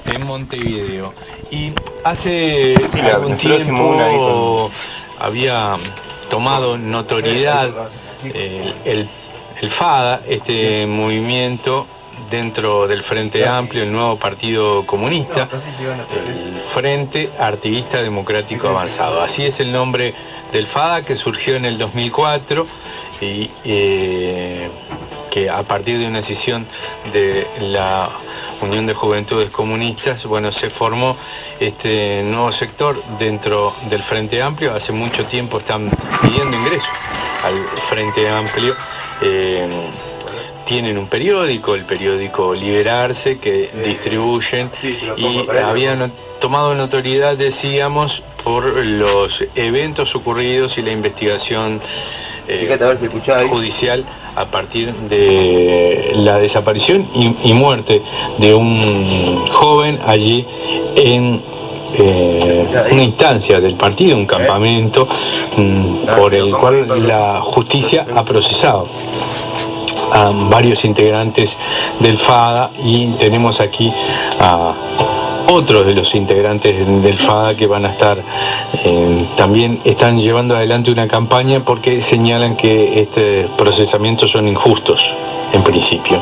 en Montevideo. Y hace algún tiempo había tomado notoriedad el FADA, este movimiento dentro del Frente Amplio, el nuevo Partido Comunista, el Frente Artiguista Democrático Avanzado. Así es el nombre del FADA, que surgió en el 2004 y que a partir de una decisión de la Unión de Juventudes Comunistas, bueno, se formó este nuevo sector dentro del Frente Amplio. Hace mucho tiempo están pidiendo ingreso al Frente Amplio. Tienen un periódico, el periódico Liberarse, que distribuyen y habían tomado notoriedad, decíamos, por los eventos ocurridos y la investigación judicial a partir de la desaparición y muerte de un joven allí en una instancia del partido, un campamento por el cual la justicia ha procesado a varios integrantes del FADA, y tenemos aquí a otros de los integrantes del FADA que van a estar, también están llevando adelante una campaña porque señalan que estos procesamientos son injustos en principio.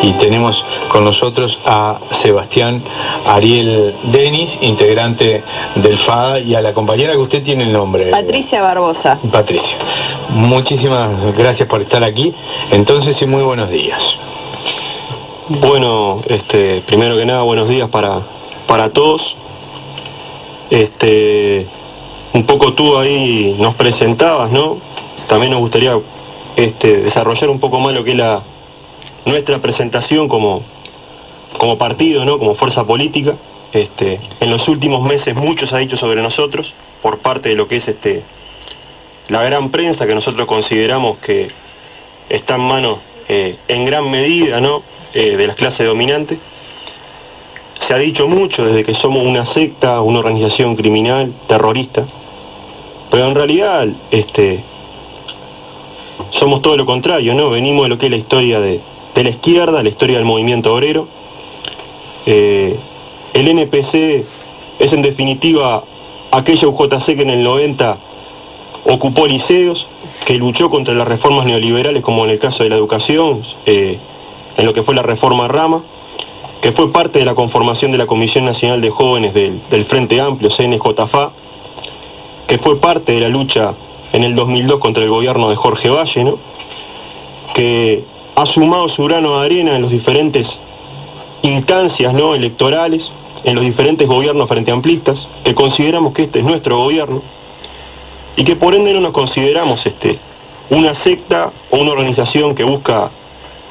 Y tenemos con nosotros a Sebastián Ariel Denis, integrante del FADA, y a la compañera que usted tiene el nombre. Patricia Barbosa. Patricia, muchísimas gracias por estar aquí. Entonces, y muy buenos días. Bueno, primero que nada, buenos días para todos. Un poco tú ahí nos presentabas, ¿no? También nos gustaría desarrollar un poco más lo que es nuestra presentación como partido, ¿no? Como fuerza política. En los últimos meses mucho se ha dicho sobre nosotros por parte de lo que es la gran prensa, que nosotros consideramos que está en manos en gran medida, ¿no? De las clases dominantes. Se ha dicho mucho desde que somos una secta, una organización criminal, terrorista, pero en realidad somos todo lo contrario, ¿no? Venimos de lo que es la historia de la izquierda, la historia del movimiento obrero. El NPC es en definitiva aquella UJC que en el 90 ocupó liceos, que luchó contra las reformas neoliberales, como en el caso de la educación, en lo que fue la reforma Rama, que fue parte de la conformación de la Comisión Nacional de Jóvenes del Frente Amplio, CNJFA, que fue parte de la lucha en el 2002 contra el gobierno de Jorge Valle, ¿no? Que ha sumado su grano de arena en las diferentes instancias, ¿no? Electorales, en los diferentes gobiernos frente amplistas, que consideramos que este es nuestro gobierno, y que por ende no nos consideramos una secta o una organización que busca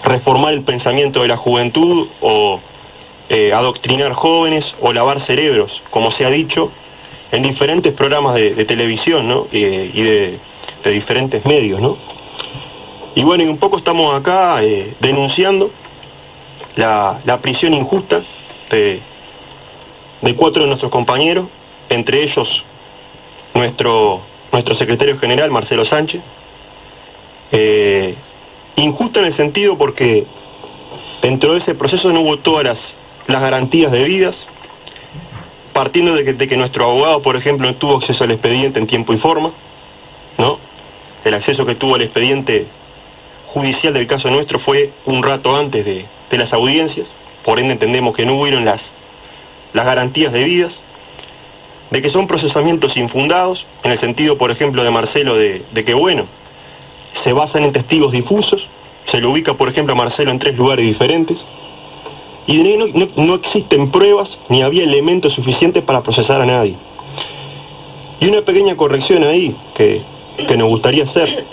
reformar el pensamiento de la juventud o adoctrinar jóvenes o lavar cerebros, como se ha dicho en diferentes programas de televisión, ¿no? Y de diferentes medios, ¿no? Y bueno, y un poco estamos acá denunciando la prisión injusta de 4 de nuestros compañeros, entre ellos nuestro secretario general, Marcelo Sánchez. Injusta en el sentido porque dentro de ese proceso no hubo todas las garantías debidas, partiendo de que nuestro abogado, por ejemplo, no tuvo acceso al expediente en tiempo y forma, ¿no? El acceso que tuvo al expediente judicial del caso nuestro fue un rato antes de las audiencias, por ende entendemos que no hubieron las garantías debidas, de que son procesamientos infundados, en el sentido, por ejemplo, de Marcelo, de que, bueno, se basan en testigos difusos, se lo ubica, por ejemplo, a Marcelo en 3 lugares diferentes, y no existen pruebas ni había elementos suficientes para procesar a nadie. Y una pequeña corrección ahí que nos gustaría hacer.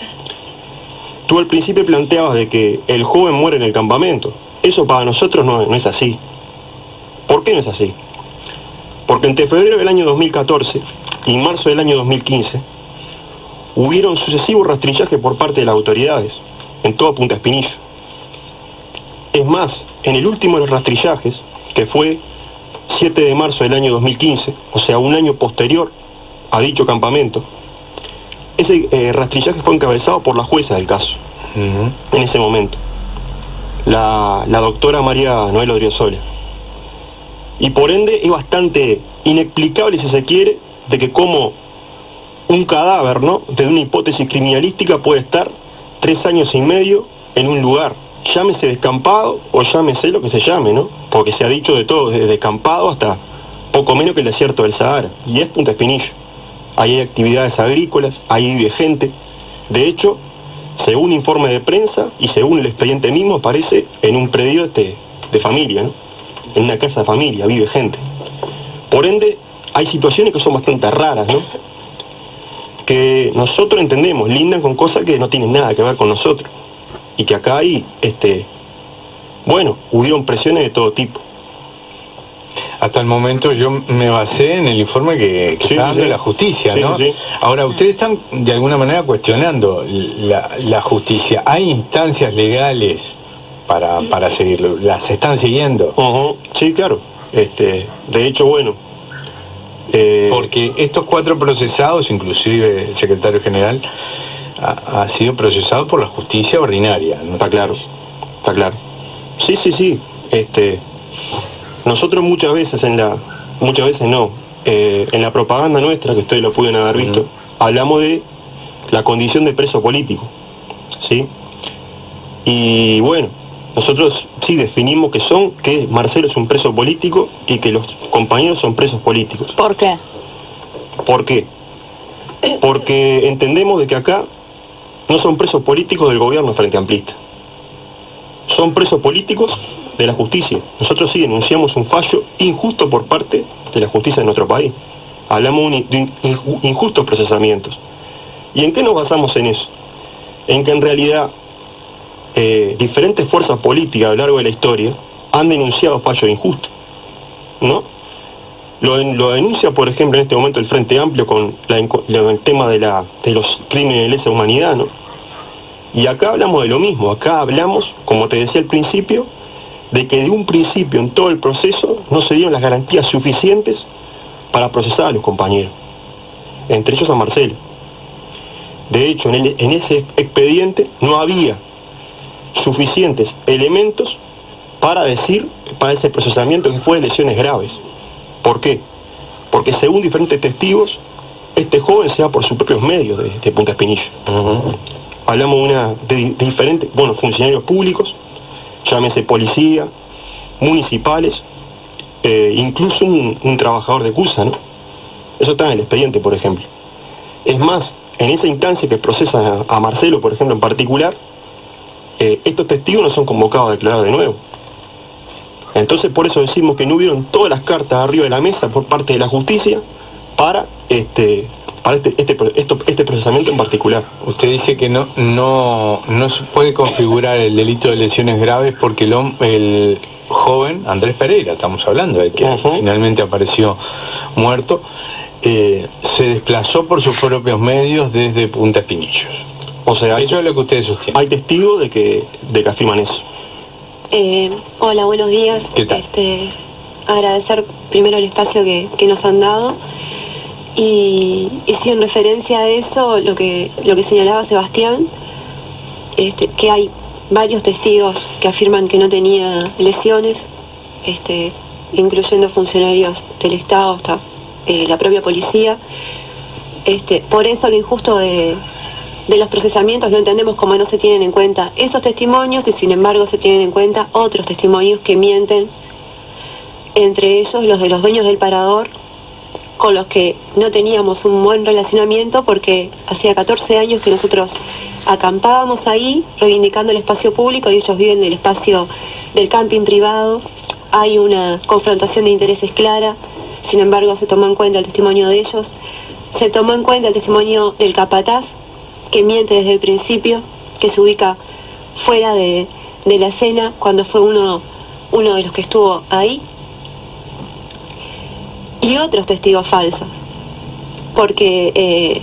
Tú al principio planteabas de que el joven muere en el campamento. Eso para nosotros no es así. ¿Por qué no es así? Porque entre febrero del año 2014 y marzo del año 2015 hubieron sucesivos rastrillajes por parte de las autoridades en toda Punta Espinillo. Es más, en el último de los rastrillajes, que fue 7 de marzo del año 2015, o sea, un año posterior a dicho campamento, ese rastrillaje fue encabezado por la jueza del caso, en ese momento, la doctora María Noel Odriozola. Y por ende es bastante inexplicable, si se quiere, de que como un cadáver, ¿no?, de una hipótesis criminalística puede estar 3 años y medio en un lugar, llámese descampado o llámese lo que se llame, ¿no? Porque se ha dicho de todo, desde descampado hasta poco menos que el desierto del Sahara, y es Punta Espinillo. Ahí hay actividades agrícolas, ahí vive gente. De hecho, según informe de prensa y según el expediente mismo, aparece en un predio de familia, ¿no?, en una casa de familia, vive gente. Por ende, hay situaciones que son bastante raras, ¿no?, que nosotros entendemos, lindan con cosas que no tienen nada que ver con nosotros. Y que acá hay, hubieron presiones de todo tipo. Hasta el momento yo me basé en el informe que está dando la justicia, ¿no? Sí. Ahora, ustedes están de alguna manera cuestionando la justicia. ¿Hay instancias legales para seguirlo? ¿Las están siguiendo? Sí, claro. De hecho, porque estos 4 procesados, inclusive el secretario general, ha sido procesado por la justicia ordinaria, ¿no? Está claro. Sí. Nosotros muchas veces en la propaganda nuestra, que ustedes lo pueden haber visto, hablamos de la condición de preso político, ¿sí? Y bueno, nosotros sí definimos que Marcelo es un preso político y que los compañeros son presos políticos. ¿Por qué? ¿Por qué? Porque entendemos de que acá no son presos políticos del gobierno frente amplista. Son presos políticos de la justicia. Nosotros sí denunciamos un fallo injusto por parte de la justicia de nuestro país. Hablamos de injustos procesamientos. ¿Y en qué nos basamos en eso? En que en realidad diferentes fuerzas políticas a lo largo de la historia han denunciado fallos injustos, ¿no? Lo denuncia, por ejemplo, en este momento el Frente Amplio con el tema de los crímenes de lesa humanidad, ¿no? Y acá hablamos de lo mismo. Acá hablamos, como te decía al principio, de que de un principio en todo el proceso no se dieron las garantías suficientes para procesar a los compañeros, entre ellos a Marcelo. De hecho, en ese expediente no había suficientes elementos para ese procesamiento que fue de lesiones graves. ¿Por qué? Porque según diferentes testigos, este joven se va por sus propios medios de Punta Espinillo. Hablamos de diferentes, funcionarios públicos, llámese policía, municipales, incluso un trabajador de CUSA, ¿no? Eso está en el expediente, por ejemplo. Es más, en esa instancia que procesa a Marcelo, por ejemplo, en particular, estos testigos no son convocados a declarar de nuevo. Entonces, por eso decimos que no hubieron todas las cartas arriba de la mesa por parte de la justicia para este procesamiento en particular. Usted dice que no se puede configurar el delito de lesiones graves porque el joven Andrés Pereira, estamos hablando de que finalmente apareció muerto, se desplazó por sus propios medios desde Punta Espinillos. O sea, eso es lo que ustedes sostienen. Hay testigos de que afirman eso. Hola, buenos días. ¿Qué tal? Agradecer primero el espacio que nos han dado. Y sí, en referencia a eso, lo que señalaba Sebastián, que hay varios testigos que afirman que no tenía lesiones, incluyendo funcionarios del Estado hasta la propia policía. Por eso lo injusto de los procesamientos, no entendemos cómo no se tienen en cuenta esos testimonios y sin embargo se tienen en cuenta otros testimonios que mienten, entre ellos los de los dueños del parador, con los que no teníamos un buen relacionamiento porque hacía 14 años que nosotros acampábamos ahí reivindicando el espacio público y ellos viven del espacio del camping privado. Hay una confrontación de intereses clara, sin embargo se tomó en cuenta el testimonio de ellos, se tomó en cuenta el testimonio del capataz, que miente desde el principio, que se ubica fuera de la escena cuando fue uno de los que estuvo ahí. Y otros testigos falsos, porque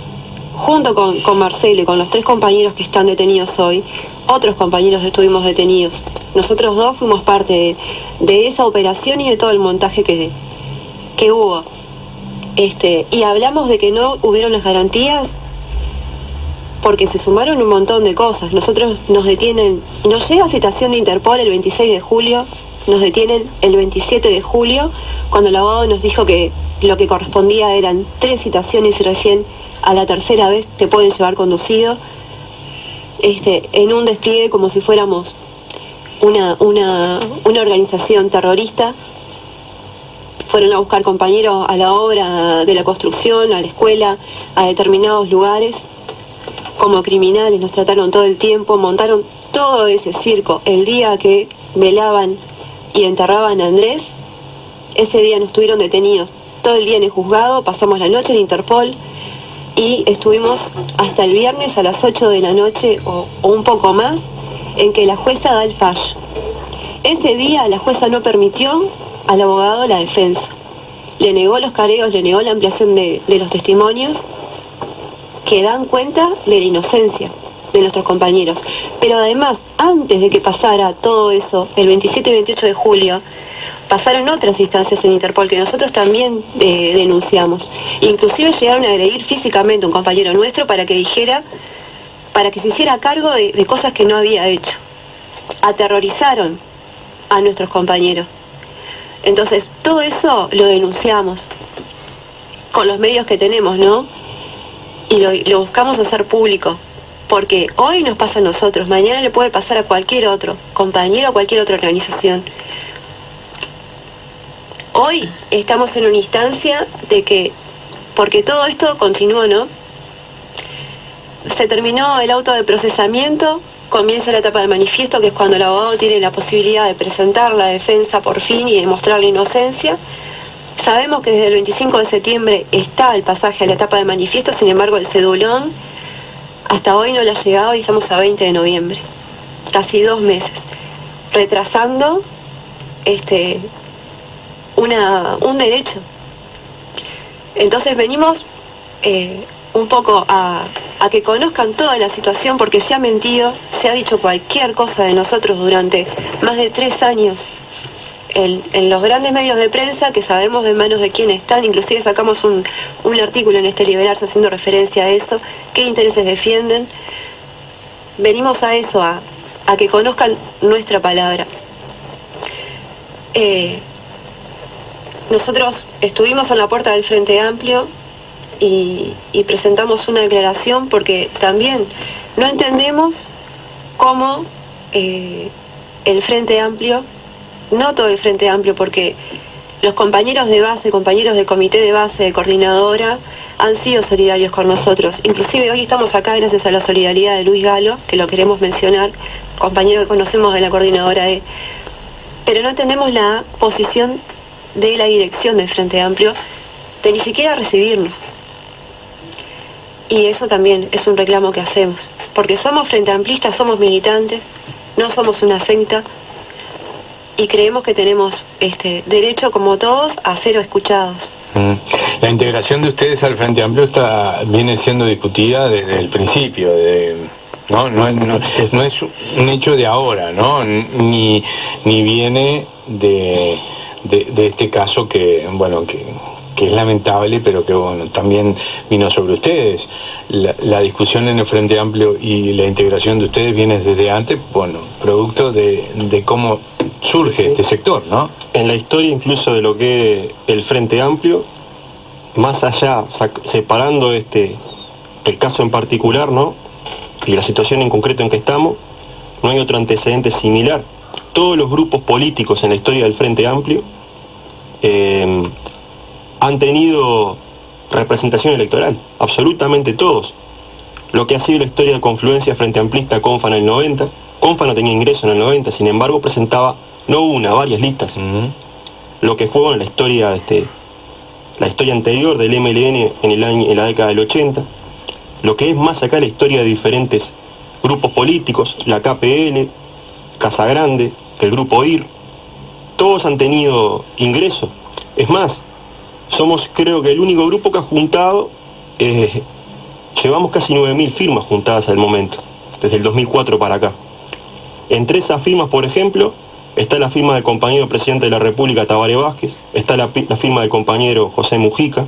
junto con Marcelo y con los 3 compañeros que están detenidos hoy, otros compañeros estuvimos detenidos. Nosotros 2 fuimos parte de esa operación y de todo el montaje que hubo. Y hablamos de que no hubieron las garantías porque se sumaron un montón de cosas. Nosotros nos detienen, nos llega citación de Interpol el 26 de julio nos detienen el 27 de julio, cuando el abogado nos dijo que lo que correspondía eran 3 citaciones y recién a la tercera vez te pueden llevar conducido, en un despliegue como si fuéramos una organización terrorista. Fueron a buscar compañeros a la obra de la construcción, a la escuela, a determinados lugares. Como criminales nos trataron todo el tiempo, montaron todo ese circo. El día que velaban y enterraban a Andrés, ese día nos tuvieron detenidos todo el día en el juzgado, pasamos la noche en Interpol y estuvimos hasta el viernes a las 8 de la noche o un poco más, en que la jueza da el fallo. Ese día la jueza no permitió al abogado la defensa. Le negó los careos, le negó la ampliación de los testimonios que dan cuenta de la inocencia de nuestros compañeros. Pero además, antes de que pasara todo eso, el 27 y 28 de julio, pasaron otras instancias en Interpol que nosotros también denunciamos. Inclusive llegaron a agredir físicamente a un compañero nuestro para que se hiciera cargo de cosas que no había hecho. Aterrorizaron a nuestros compañeros. Entonces, todo eso lo denunciamos con los medios que tenemos, ¿no? Y lo buscamos hacer público, porque hoy nos pasa a nosotros, mañana le puede pasar a cualquier otro compañero o cualquier otra organización. Hoy estamos en una instancia de que, porque todo esto continuó, ¿no? Se terminó el auto de procesamiento, comienza la etapa del manifiesto, que es cuando el abogado tiene la posibilidad de presentar la defensa por fin y demostrar la inocencia. Sabemos que desde el 25 de septiembre está el pasaje a la etapa del manifiesto, sin embargo el cedulón hasta hoy no le ha llegado y estamos a 20 de noviembre, casi 2 meses, retrasando un derecho. Entonces venimos un poco a que conozcan toda la situación, porque se ha mentido, se ha dicho cualquier cosa de nosotros durante más de 3 años en los grandes medios de prensa, que sabemos de manos de quién están. Inclusive sacamos un artículo en Liberarse haciendo referencia a eso, qué intereses defienden. Venimos a eso, a que conozcan nuestra palabra. Nosotros estuvimos en la puerta del Frente Amplio y presentamos una declaración porque también no entendemos cómo el Frente Amplio, no todo el Frente Amplio, porque los compañeros de base, compañeros de comité de base, de coordinadora, han sido solidarios con nosotros. Inclusive hoy estamos acá gracias a la solidaridad de Luis Galo, que lo queremos mencionar, compañero que conocemos de la coordinadora pero no entendemos la posición de la dirección del Frente Amplio de ni siquiera recibirnos. Y eso también es un reclamo que hacemos, porque somos frente amplistas, somos militantes, no somos una secta, y creemos que tenemos derecho, como todos, a ser escuchados. La integración de ustedes al Frente Amplio viene siendo discutida desde el principio, no es un hecho de ahora, ¿no? Ni viene de este caso que es lamentable, pero que también vino sobre ustedes. La discusión en el Frente Amplio y la integración de ustedes viene desde antes, producto de cómo surge este sector, ¿no? En la historia incluso de lo que es el Frente Amplio, más allá, separando el caso en particular, ¿no? Y la situación en concreto en que estamos, no hay otro antecedente similar. Todos los grupos políticos en la historia del Frente Amplio han tenido representación electoral, absolutamente todos. Lo que ha sido la historia de confluencia Frente Amplista Confa en el 90, Confa no tenía ingreso en el 90, sin embargo presentaba no una, varias listas. Lo que fue la historia la historia anterior del MLN en la década del 80, lo que es más acá la historia de diferentes grupos políticos, la KPL, Casa Grande, el grupo IR, todos han tenido ingreso. Es más, somos creo que el único grupo que ha juntado, llevamos casi 9.000 firmas juntadas al momento, desde el 2004 para acá. Entre esas firmas, por ejemplo, está la firma del compañero presidente de la República, Tabaré Vázquez, está la firma del compañero José Mujica,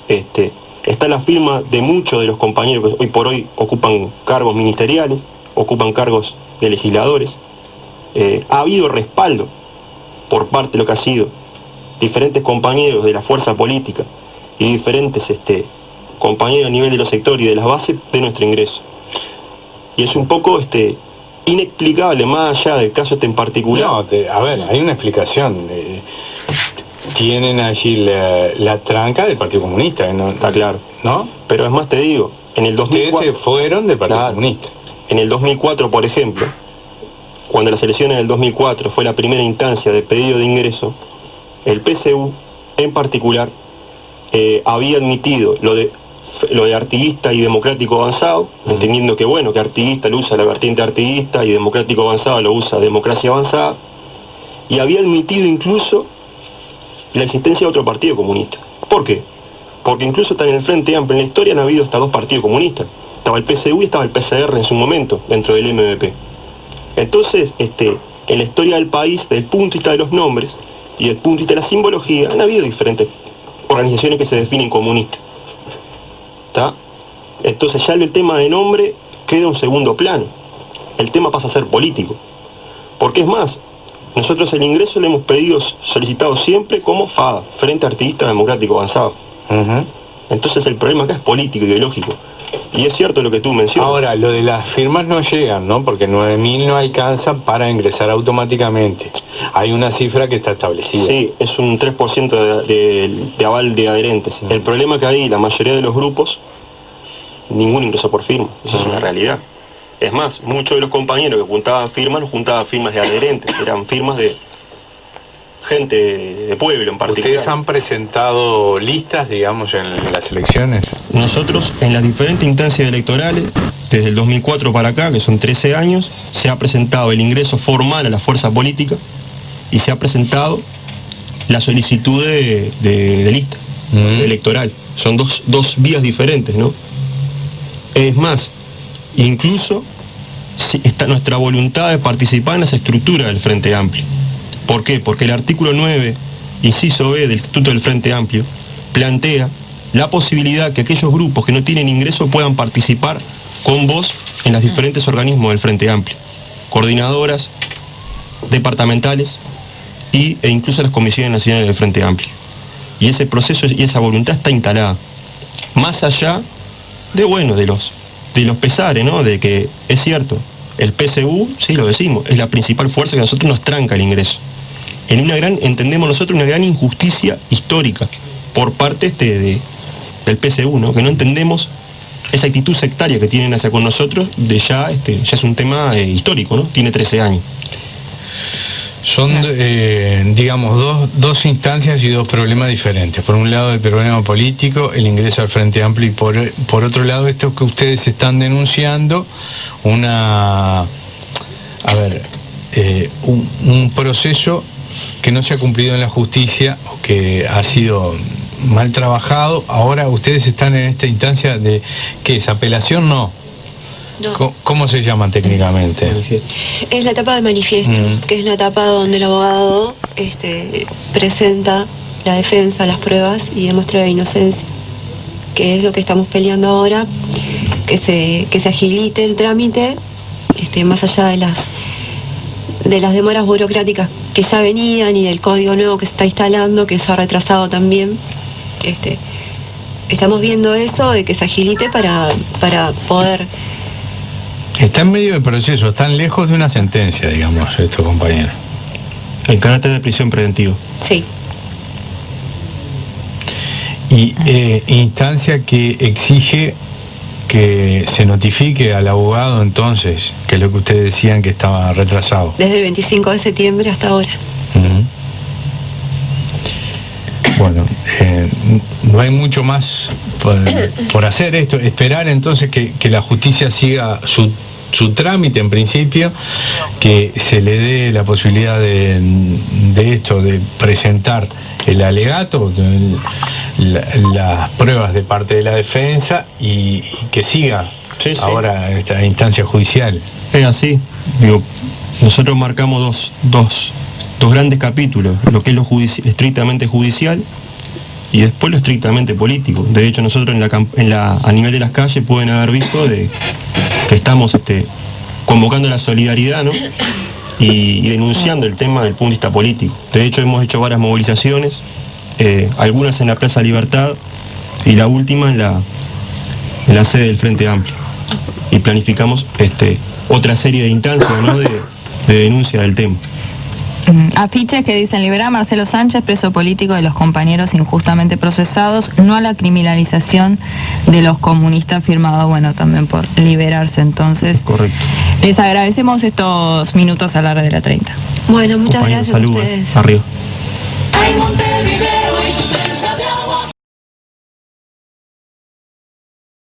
está la firma de muchos de los compañeros que hoy por hoy ocupan cargos ministeriales, ocupan cargos de legisladores. Ha habido respaldo por parte de lo que ha sido diferentes compañeros de la fuerza política y diferentes compañeros a nivel de los sectores y de las bases de nuestro ingreso. Y es un poco inexplicable, más allá del caso en particular. No, a ver, hay una explicación. Tienen allí la tranca del Partido Comunista, ¿no? Está claro. ¿No? Pero es más, te digo, en el 2004... Ustedes se fueron del Partido Comunista. En el 2004, por ejemplo, cuando las elecciones del 2004 fue la primera instancia de pedido de ingreso, el PSU, en particular, había admitido lo de artiguista y democrático avanzado, entendiendo que bueno, que artiguista lo usa la vertiente artiguista y democrático avanzado lo usa democracia avanzada, y había admitido incluso la existencia de otro partido comunista. ¿Por qué? Porque incluso está en el Frente Amplio, en la historia han habido hasta dos partidos comunistas. Estaba el PSU y estaba el PCR en su momento, dentro del MVP. Entonces, en la historia del país, desde el punto de vista de los nombres y desde el punto de vista de la simbología, han habido diferentes organizaciones que se definen comunistas. ¿Está? Entonces ya el tema de nombre queda en un segundo plano. El tema pasa a ser político. Porque es más, nosotros el ingreso lo hemos solicitado siempre como FADA, Frente Artiguista Democrático Avanzado. Entonces el problema acá es político, ideológico. Y es cierto lo que tú mencionas. Ahora, lo de las firmas no llegan, ¿no? Porque 9.000 no alcanzan para ingresar automáticamente. Hay una cifra que está establecida. Sí, es un 3% de aval de adherentes. El problema es que ahí la mayoría de los grupos, ninguno ingresó por firma. Eso es una realidad. Es más, muchos de los compañeros que juntaban firmas, no juntaban firmas de adherentes, eran firmas de gente de pueblo en particular. ¿Ustedes han presentado listas, digamos, en las elecciones? Nosotros, en las diferentes instancias electorales, desde el 2004 para acá, que son 13 años, se ha presentado el ingreso formal a la fuerza política y se ha presentado la solicitud de lista electoral. Son dos vías diferentes, ¿no? Es más, incluso está nuestra voluntad de participar en esa estructura del Frente Amplio. ¿Por qué? Porque el artículo 9, inciso B del Estatuto del Frente Amplio, plantea la posibilidad que aquellos grupos que no tienen ingreso puedan participar con voz en los diferentes organismos del Frente Amplio, coordinadoras, departamentales e incluso las comisiones nacionales del Frente Amplio. Y ese proceso y esa voluntad está instalada. Más allá de los pesares, ¿no? De que es cierto, el PSU, sí lo decimos, es la principal fuerza que a nosotros nos tranca el ingreso. Entendemos nosotros una gran injusticia histórica por parte del PSU, ¿no? Que no entendemos esa actitud sectaria que tienen hacia con nosotros, ya es un tema histórico, ¿no? Tiene 13 años. Son, digamos, dos instancias y dos problemas diferentes. Por un lado el problema político, el ingreso al Frente Amplio, y por otro lado esto que ustedes están denunciando, un proceso que no se ha cumplido en la justicia o que ha sido mal trabajado. Ahora ustedes están en esta instancia de, ¿qué es? ¿Apelación? No. ¿Cómo se llama técnicamente? Es la etapa de manifiesto, que es la etapa donde el abogado presenta la defensa, las pruebas y demuestra la inocencia, que es lo que estamos peleando ahora, que se agilite el trámite, más allá de las demoras burocráticas que ya venían y del código nuevo que se está instalando, que eso ha retrasado también. Estamos viendo eso, de que se agilite para poder... Está en medio del proceso, están lejos de una sentencia, digamos, estos compañeros. El carácter de prisión preventiva. Sí. Y instancia que exige que se notifique al abogado entonces, que es lo que ustedes decían que estaba retrasado. Desde el 25 de septiembre hasta ahora. Bueno, no hay mucho más por hacer esto, esperar entonces que la justicia siga su trámite en principio, que se le dé la posibilidad de esto, de presentar el alegato, las pruebas de parte de la defensa y que siga ahora esta instancia judicial. Es así, nosotros marcamos dos grandes capítulos, lo que es lo estrictamente judicial y después lo estrictamente político. De hecho, nosotros a nivel de las calles pueden haber visto que estamos convocando la solidaridad, ¿no? y denunciando el tema del punto de vista político. De hecho, hemos hecho varias movilizaciones, algunas en la Plaza Libertad y la última en la sede del Frente Amplio. Y planificamos otra serie de instancias, ¿no?, de denuncia del tema. Afiches que dicen: liberar a Marcelo Sánchez, preso político de los compañeros injustamente procesados, no a la criminalización de los comunistas, firmado, bueno, también por liberarse. Entonces, correcto. Les agradecemos estos minutos a la red de la 30. Bueno, muchas gracias saludos, a ustedes. Arriba.